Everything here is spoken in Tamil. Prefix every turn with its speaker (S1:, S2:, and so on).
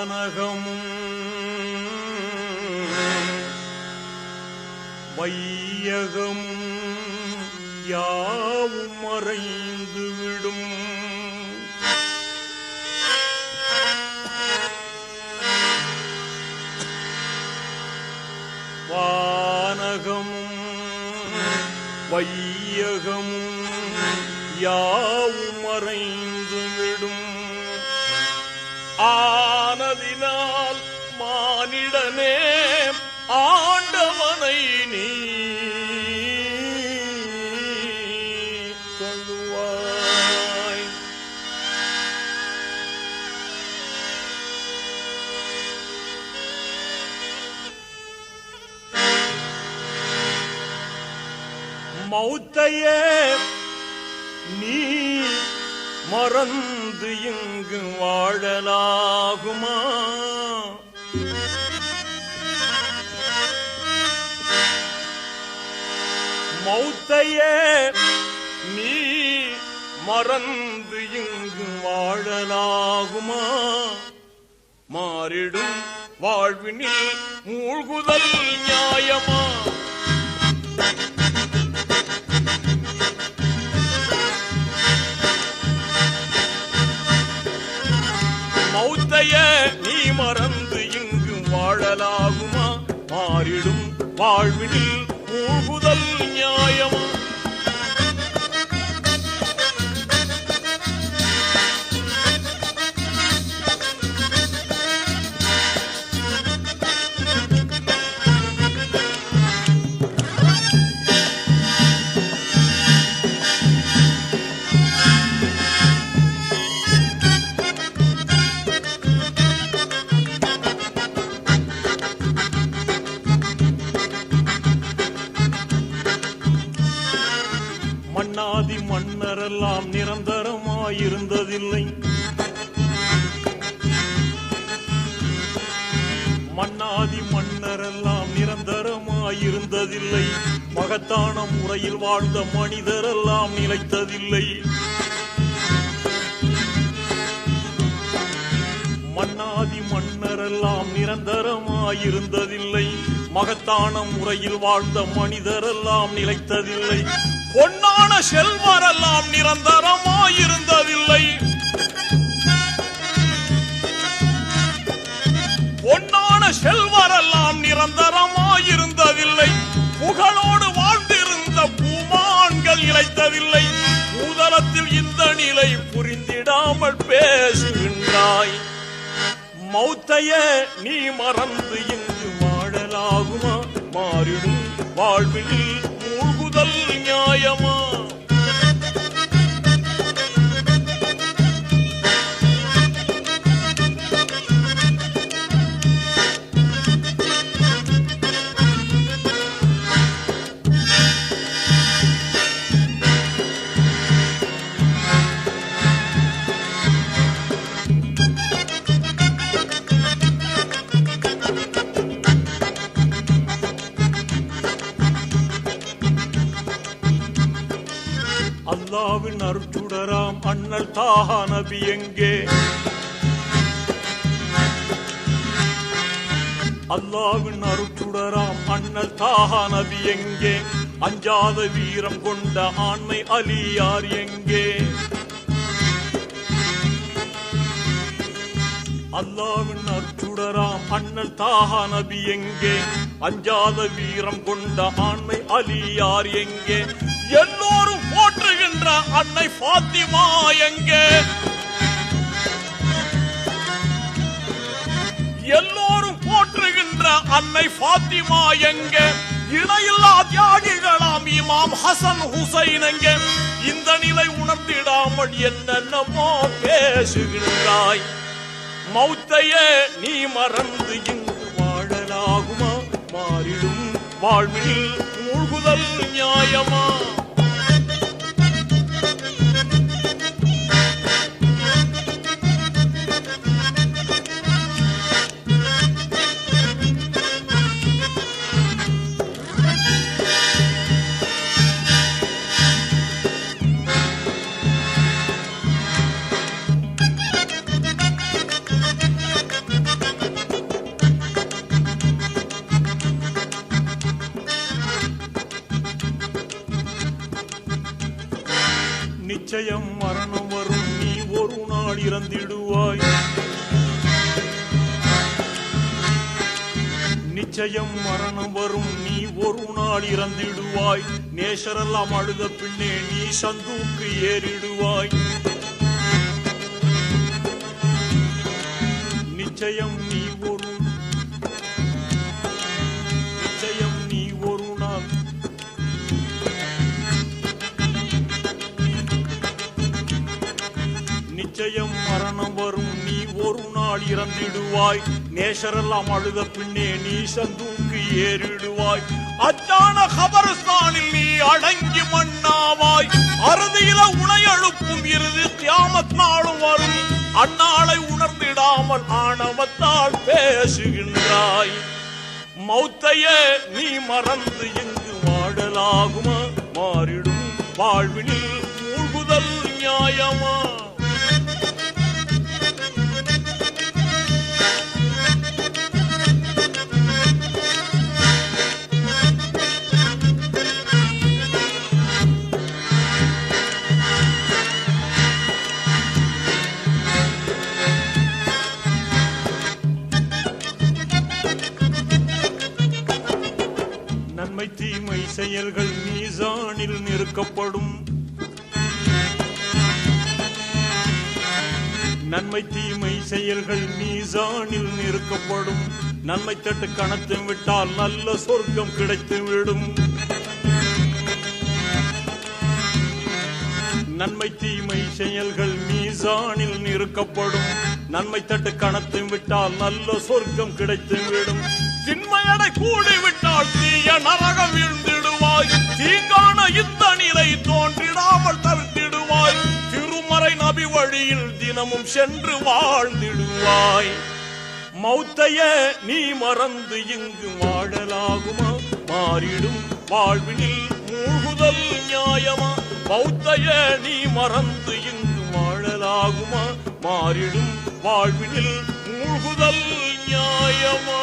S1: வானகமும் வையகமும் யாவும் மறைந்து விடும். வானகமும் வையகமும் யாவும் மறைந்து விடும். ஆனதினால் மானிடனே ஆண்டவனை நீ தொழுவாய். மௌத்தையே நீ மறந்து இங்கு வாழலாகுமா? மௌத்தையே நீ மறந்து இங்கு வாழலாகுமா? மாறிடும் வாழ்வினில் மூழ்குதல் நியாயமா? மௌத்தையே நீ மறந்து இங்கு வாழலாகுமா? மாறிடும் வாழ்வினில் மூழ்குதல் நியாயமா? மன்னாதி மன்னரெல்லாம் நிரந்தரமாயிருந்ததில்லை. மன்னாதி மன்னரெல்லாம் நிரந்தரமாயிருந்ததில்லை. மகத்தான முறையில் வாழ்ந்த மனிதரெல்லாம் நிலைத்ததில்லை. மன்னாதி மன்னரெல்லாம் நிரந்தரமாயிருந்ததில்லை. மகத்தான முறையில் வாழ்ந்த மனிதரெல்லாம் நிலைத்ததில்லை. பொன்னான செல்வரெல்லாம் நிரந்தரமாயிருந்ததில்லை. பொன்னான செல்வரெல்லாம் நிரந்தரமாயிருந்ததில்லை. புகழோடு வாழ்ந்திருந்த பூமான்கள் நிலைத்ததில்லை. பூதலத்தில் இந்த நிலை புரிந்திடாமல் பேசுகின்றாய். மௌத்தையே நீ மறந்து இங்கு வாழலாகுமா? மாறிடும் வாழ்வில் மூழ்குதல் நியாயமா? அல்லாவின் அருட்சுடராம் அண்ணல் தாஹா நபி எங்கே? அல்லாவின் அருட்சுடராம் அண்ணல் தாஹா நபி எங்கே? அஞ்சாத வீரம் கொண்ட ஆண்மை அலியார் எங்கே? அல்லாவின் அருட்சுடராம் அண்ணல் தாஹா நபி எங்கே? அஞ்சாத வீரம் கொண்ட ஆண்மை அலியார் எங்கே? எல்லோரும் போற்றுகின்ற அன்னை ஃபாத்திமா எங்கே? எல்லோரும் போற்றுகின்ற அன்னை ஃபாத்திமா எங்கே? இணையில்லா தியாகிகளாம் இமாம் ஹசன் ஹுசைன் எங்கே? இந்த நிலை உணர்ந்திடாமல் என்னென்னமோ பேசுகின்றாய். மௌத்தையே நீ மறந்து இங்கு வாழலாகுமா? மாறிடும் வாழ்வில் மூழ்குதல் நியாயமா? நிச்சயம் மரணம் வரும், நீ ஒரு நாள் இறந்திடுவாய். நிச்சயம் மரணம் வரும், நீ ஒரு நாள் இறந்திடுவாய். நேசரெல்லாம் அழுத பின்னே நீ சந்தூக்கு ஏறிடுவாய். நிச்சயம் நீ ஒரு நாள் நிச்சயம் மரணம் வரும், நீ ஒரு நாள் இறந்திடுவாய். நேசரெல்லாம் அழுத பின்னே நீ சந்தூக்கு ஏறிடுவாய். அச்சான கபரஸ்தானில் நீ அடங்கி மண்ணாவாய். அறுதியில உனை எழுப்பும் இறுதி கியாமத் நாளும் வரும். அந்நாளை உணர்ந்திடாமல் ஆணவத்தால் பேசுகின்றாய். மௌத்தையே நீ மறந்து எங்கு வாழலாகுமா? மாறிடும் வாழ்வினில் மூழ்குதல் நியாயமா? நன்மை தீமை செயல்கள் மீசானில் நிறுக்கப்படும். நன்மை தீமை செயல்கள் மீசானில் நிறுக்கப்படும். நன்மை தட்டு கணத்து விட்டால் நல்ல சொர்க்கம் கிடைத்துவிடும். நன்மை தீமை செயல்கள் மீசானில் நிறுக்கப்படும். நன்மை தட்டு கணத்து விட்டால் நல்ல சொர்க்கம் கிடைத்துவிடும். திண்மையடை கூடிவிட்டால் தீய நரகம் வீழ்ந்திடுவாய். தீங்கான இந்த நிலை தோன்றிடாமல் தவிர்த்திடுவாய். திருமறை நபி வழியில் தினமும் சென்று வாழ்ந்திடுவாய். மௌத்தையே நீ மறந்து இங்கு வாழலாகுமா? மாறிடும் வாழ்வினில் மூழ்குதல் நியாயமா? மௌத்தையே நீ மறந்து இங்கு வாழலாகுமா? மாறிடும் வாழ்வினில் மூழ்குதல் நியாயமா?